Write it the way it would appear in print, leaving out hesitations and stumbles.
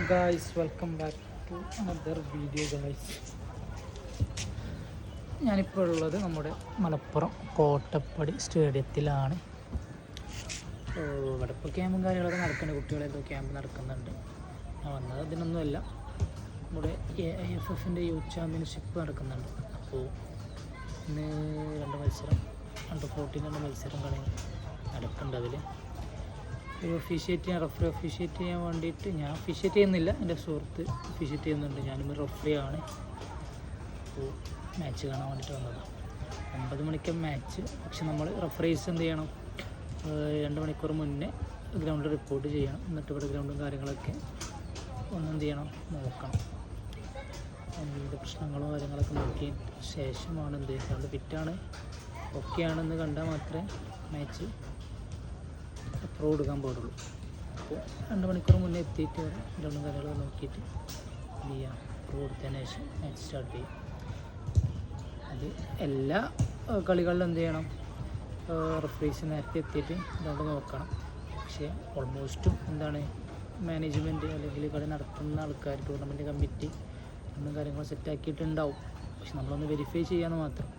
Guys, welcome back to another video guys. ഞാനിപ്പോൾ ഉള്ളത് നമ്മുടെ മലപ്പുറം കോട്ടപ്പടി സ്റ്റേഡിയത്തിലാണ്. ഇവിടെ ഇപ്പോൾ ക്യാമ്പും കാര്യങ്ങളൊക്കെ നടക്കുന്നുണ്ട്. കുട്ടികളെന്തോ ക്യാമ്പ് നടക്കുന്നുണ്ട്. ഞാൻ വന്നത് അതിനൊന്നുമല്ല, നമ്മുടെ AIFFൻ്റെ യൂത്ത് ചാമ്പ്യൻഷിപ്പ് നടക്കുന്നുണ്ട്. അപ്പോൾ ഇന്ന് 2 മത്സരം, അണ്ടർ-14 മത്സരം നടക്കുന്നുണ്ട്. അതിൽ റഫറി ഒഫീഷ്യേറ്റ് ചെയ്യാൻ വേണ്ടിയിട്ട് ഞാൻ ഒഫീഷ്യേറ്റ് ചെയ്യുന്നില്ല, എൻ്റെ സുഹൃത്ത് ഒഫീഷ്യേറ്റ് ചെയ്യുന്നുണ്ട്. ഞാനും റഫറിയാണ്. അപ്പോൾ മാച്ച് കാണാൻ വേണ്ടിയിട്ട് വന്നതാണ്. 9 മണിക്ക് മാച്ച്. പക്ഷെ നമ്മൾ റഫറീസ് എന്ത് ചെയ്യണം, 2 മണിക്കൂർ മുന്നേ ഗ്രൗണ്ടിൽ റിപ്പോർട്ട് ചെയ്യണം. എന്നിട്ട് ഇവിടെ ഗ്രൗണ്ടും കാര്യങ്ങളൊക്കെ എന്ത് ചെയ്യണം, നോക്കണം. എന്ത് പ്രശ്നങ്ങളോ കാര്യങ്ങളൊക്കെ നോക്കിയ ശേഷമാണ് എന്ത് ഗ്രൗണ്ട് ഫിറ്റാണ് ഓക്കെ ആണെന്ന് കണ്ടാൽ മാത്രമേ മാച്ച് അപ്രൂവ് കൊടുക്കാൻ പാടുള്ളൂ. അപ്പോൾ 2 മണിക്കൂർ മുന്നേ എത്തിയിട്ട് ഗ്രൗണ്ടും കാര്യങ്ങളൊക്കെ നോക്കിയിട്ട് എന്ത് ചെയ്യാം, അപ്രൂവ് കൊടുത്തതിന് ശേഷം മാച്ച് സ്റ്റാർട്ട് ചെയ്യും. അത് എല്ലാ കളികളിലും എന്ത് ചെയ്യണം, റഫറീസ് നേരത്തെ എത്തിയിട്ട് ഗ്രൗണ്ട് നോക്കണം. പക്ഷേ ഓൾമോസ്റ്റും എന്താണ്, മാനേജ്മെൻറ്റ് അല്ലെങ്കിൽ കളി നടത്തുന്ന ആൾക്കാർ, ടൂർണമെൻറ്റ് കമ്മിറ്റി ഒന്നും കാര്യങ്ങൾ സെറ്റാക്കിയിട്ടുണ്ടാവും. പക്ഷെ നമ്മളൊന്ന് വെരിഫൈ ചെയ്യാമെന്ന് മാത്രം.